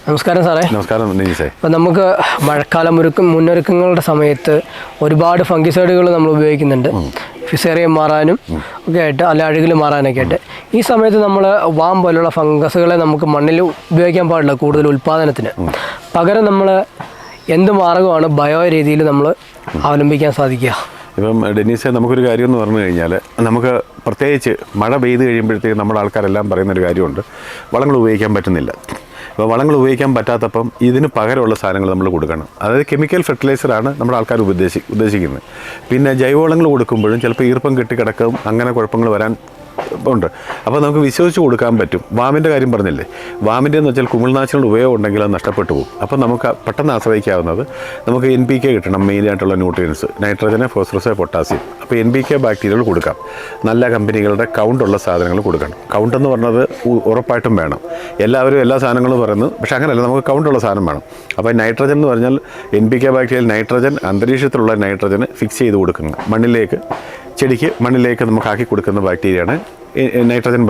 നമസ്കാരം സാറേ. നമസ്കാരം നിജീഷേ. അപ്പോൾ നമുക്ക് മഴക്കാലം മുന്നൊരുക്കങ്ങളുടെ സമയത്ത് ഒരുപാട് ഫംഗിസൈഡുകൾ നമ്മൾ ഉപയോഗിക്കുന്നുണ്ട്, ഫിസേറിയം മാറാനും ഒക്കെ ആയിട്ട്, അല്ല അഴുകൽ മാറാനൊക്കെ ആയിട്ട്. ഈ സമയത്ത് നമ്മൾ വാം പോലുള്ള ഫംഗസുകളെ നമുക്ക് മണ്ണിൽ ഉപയോഗിക്കാൻ പാടില്ല കൂടുതൽ ഉൽപ്പാദനത്തിന്. പകരം നമ്മൾ എന്ത് മാർഗമാണ് ബയോ രീതിയിൽ നമ്മൾ അവലംബിക്കാൻ സാധിക്കുക? ഇപ്പം ഡെന്നീസെ, നമുക്കൊരു കാര്യം എന്ന് പറഞ്ഞു കഴിഞ്ഞാൽ, നമുക്ക് പ്രത്യേകിച്ച് മഴ പെയ്ത് കഴിയുമ്പോഴത്തേക്ക് നമ്മുടെ ആൾക്കാരെല്ലാം പറയുന്നൊരു കാര്യമുണ്ട്, വളങ്ങൾ ഉപയോഗിക്കാൻ പറ്റുന്നില്ല. അപ്പോൾ വളങ്ങൾ ഉപയോഗിക്കാൻ പറ്റാത്തപ്പം ഇതിന് പകരമുള്ള സാധനങ്ങൾ നമ്മൾ കൊടുക്കണം. അതായത് കെമിക്കൽ ഫെർട്ടിലൈസറാണ് നമ്മുടെ ആൾക്കാർ ഉദ്ദേശിക്കുന്നത്. പിന്നെ ജൈവവളങ്ങൾ കൊടുക്കുമ്പോഴും ചിലപ്പോൾ ഈർപ്പം കെട്ടിക്കിടക്കും, അങ്ങനെ കുഴപ്പങ്ങൾ വരാൻ ഉണ്ട്. അപ്പോൾ നമുക്ക് വിശ്വസിച്ച് കൊടുക്കാൻ പറ്റും. വാമിൻ്റെ കാര്യം പറഞ്ഞില്ലേ, വാമിൻ്റെ എന്ന് വെച്ചാൽ കുമിൾനാശിനികളുടെ ഉപയോഗം ഉണ്ടെങ്കിൽ അത് നഷ്ടപ്പെട്ടു പോകും. അപ്പോൾ നമുക്ക് പെട്ടെന്ന് ആശ്രയിക്കാവുന്നത് നമുക്ക് NPK കിട്ടണം, മെയിനായിട്ടുള്ള ന്യൂട്രിയൻസ്, നൈട്രജന്, ഫോസ്ഫറസ്, പൊട്ടാസ്യം. അപ്പോൾ NPK ബാക്ടീരിയകൾ കൊടുക്കാം. നല്ല കമ്പനികളുടെ കൗണ്ടുള്ള സാധനങ്ങൾ കൊടുക്കണം. കൗണ്ട് എന്ന് പറഞ്ഞത് ഉറപ്പായിട്ടും വേണം. എല്ലാവരും എല്ലാ സാധനങ്ങളും പറയുന്നു, പക്ഷേ അങ്ങനെയല്ല, നമുക്ക് കൗണ്ടുള്ള സാധനം വേണം. അപ്പോൾ നൈട്രജൻ എന്ന് പറഞ്ഞാൽ NPK ബാക്ടീരിയയിൽ നൈട്രജൻ, അന്തരീക്ഷത്തിലുള്ള നൈട്രജന് ഫിക്സ് ചെയ്ത് കൊടുക്കുന്നത് മണ്ണിലേക്ക്, ചെടിക്ക് മണ്ണിലേക്ക് നമുക്ക് ആക്കി കൊടുക്കുന്ന ബാക്ടീരിയയാണ് നൈട്രജൻ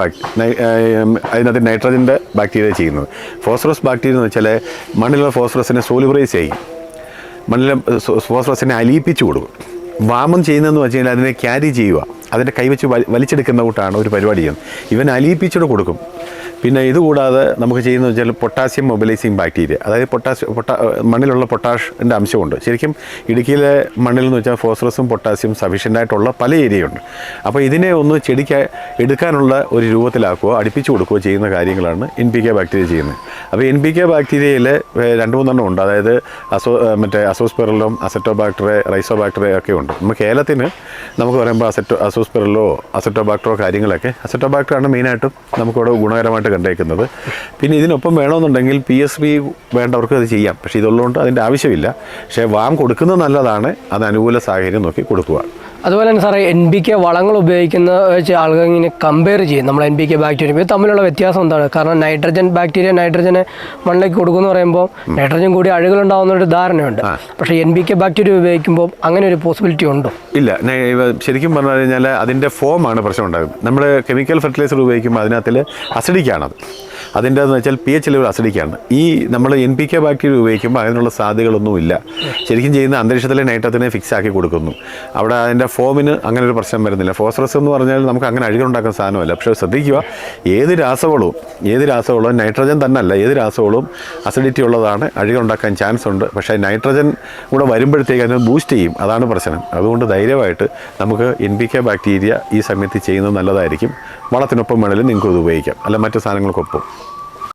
അതിനകത്ത് നൈട്രജൻ്റെ ബാക്ടീരിയ ചെയ്യുന്നത്. ഫോസ്ഫറസ് ബാക്ടീരിയ എന്ന് വെച്ചാൽ മണ്ണിലുള്ള ഫോസ്ഫറസിനെ സോളിബറൈസ് ചെയ്യും, മണ്ണിലെ ഫോസ്ഫറസിനെ അലിയിപ്പിച്ച് കൊടുക്കും. വാമം ചെയ്യുന്നതെന്ന് വെച്ച് കഴിഞ്ഞാൽ അതിനെ ക്യാരി ചെയ്യുക, അതിൻ്റെ കൈവച്ച് വലിച്ചെടുക്കുന്ന കൂട്ടാണ് ഒരു പരിപാടി ചെയ്യുന്നത്. ഇവൻ അലിയിപ്പിച്ചിട്ട് കൊടുക്കും. പിന്നെ ഇതുകൂടാതെ നമുക്ക് ചെയ്യുന്നത് വെച്ചാൽ പൊട്ടാസ്യം മൊബിലൈസിങ് ബാക്ടീരിയ, അതായത് മണ്ണിലുള്ള പൊട്ടാഷിൻ്റെ അംശമുണ്ട്. ശരിക്കും ഇടുക്കിയിലെ മണ്ണിൽ എന്ന് വെച്ചാൽ ഫോസ്ഫറസും പൊട്ടാസ്യം സഫീഷ്യൻ്റായിട്ടുള്ള പല ഏരിയയുണ്ട്. അപ്പോൾ ഇതിനെ ഒന്ന് ചെടിക്ക് എടുക്കാനുള്ള ഒരു രൂപത്തിലാക്കുകയോ അടുപ്പിച്ച് കൊടുക്കുകയോ ചെയ്യുന്ന കാര്യങ്ങളാണ് NPK ബാക്ടീരിയ ചെയ്യുന്നത്. അപ്പോൾ NPK ബാക്ടീരിയയിൽ 2-3 ഉണ്ട്. അതായത് അസോസ്പെറലം, അസറ്റോബാക്ടർ, റൈസോബാക്ടർ ഒക്കെ ഉണ്ട്. നമുക്ക് ഏലത്തിന് നമുക്ക് പറയുമ്പോൾ അസോസ്പെറലോ അസറ്റോബാക്ടറോ കാര്യങ്ങളൊക്കെ, അസറ്റോബാക്ടറാണ് മെയിനായിട്ടും നമുക്കിവിടെ ഗുണകരമായിട്ട് കണ്ടേക്കുന്നത്. പിന്നെ ഇതിനൊപ്പം വേണമെന്നുണ്ടെങ്കിൽ PSB വേണ്ടവർക്ക് അത് ചെയ്യാം, പക്ഷേ ഇതുള്ളതുകൊണ്ട് അതിൻ്റെ ആവശ്യമില്ല. പക്ഷേ വാം കൊടുക്കുന്നത് നല്ലതാണ്, അത് അനുകൂല സാഹചര്യം നോക്കി കൊടുക്കുക. അതുപോലെ തന്നെ സാറേ, NPK വളങ്ങൾ ഉപയോഗിക്കുന്ന വെച്ച് ആളുകൾ ഇങ്ങനെ കമ്പയർ ചെയ്യും നമ്മൾ NPK ബാക്ടീരിയ. ഇത് തമ്മിലുള്ള വ്യത്യാസം എന്താണ്? കാരണം നൈട്രജൻ ബാക്ടീരിയ നൈട്രജനെ മണ്ണിലേക്ക് കൊടുക്കുമെന്ന് പറയുമ്പോൾ നൈട്രജൻ കൂടി അഴുകളുണ്ടാകുന്നൊരു ധാരണയുണ്ട്. പക്ഷേ NPK ബാക്ടീരിയ ഉപയോഗിക്കുമ്പോൾ അങ്ങനെ ഒരു പോസിബിലിറ്റി ഉണ്ടോ? ഇല്ല. ശരിക്കും പറഞ്ഞു കഴിഞ്ഞാൽ അതിൻ്റെ ഫോമാണ് പ്രശ്നം ഉണ്ടാകും. നമ്മൾ കെമിക്കൽ ഫെർട്ടിലൈസർ ഉപയോഗിക്കുമ്പോൾ അതിനകത്തിൽ അസിഡിക്കാണത്, അതിൻ്റെ എന്ന് വെച്ചാൽ pH ലെവൽ അസിഡിക്കാണ്. ഈ നമ്മൾ NPK ബാക്ടീരിയ ഉപയോഗിക്കുമ്പോൾ അതിനുള്ള സാധ്യതകളൊന്നുമില്ല. ശരിക്കും ചെയ്യുന്ന അന്തരീക്ഷത്തിലെ നൈട്രജനെ ഫിക്സ് ആക്കി കൊടുക്കുന്നു. അവിടെ അതിൻ്റെ ഫോമിന് അങ്ങനെ ഒരു പ്രശ്നം വരുന്നില്ല. ഫോസ്ഫറസ് എന്ന് പറഞ്ഞാൽ നമുക്ക് അങ്ങനെ അഴുകുണ്ടാക്കുന്ന സാധനമല്ല. പക്ഷേ ശ്രദ്ധിക്കുക, ഏത് രാസവളവും നൈട്രജൻ തന്നെ അല്ല, ഏത് രാസവളവും അസിഡിറ്റി ഉള്ളതാണ്, അഴുകുണ്ടാക്കാൻ ചാൻസ് ഉണ്ട്. പക്ഷേ നൈട്രജൻ കൂടെ വരുമ്പോഴത്തേക്ക് അതിനെ ബൂസ്റ്റ് ചെയ്യും, അതാണ് പ്രശ്നം. അതുകൊണ്ട് ധൈര്യമായിട്ട് നമുക്ക് NPK ബാക്ടീരിയ ഈ സമയത്ത് ചെയ്യുന്നത് നല്ലതായിരിക്കും. വളത്തിനൊപ്പം വേണമെങ്കിലും നിങ്ങൾക്ക് ഇത് ഉപയോഗിക്കാം, അല്ല മറ്റു സാധനങ്ങൾക്കൊപ്പം.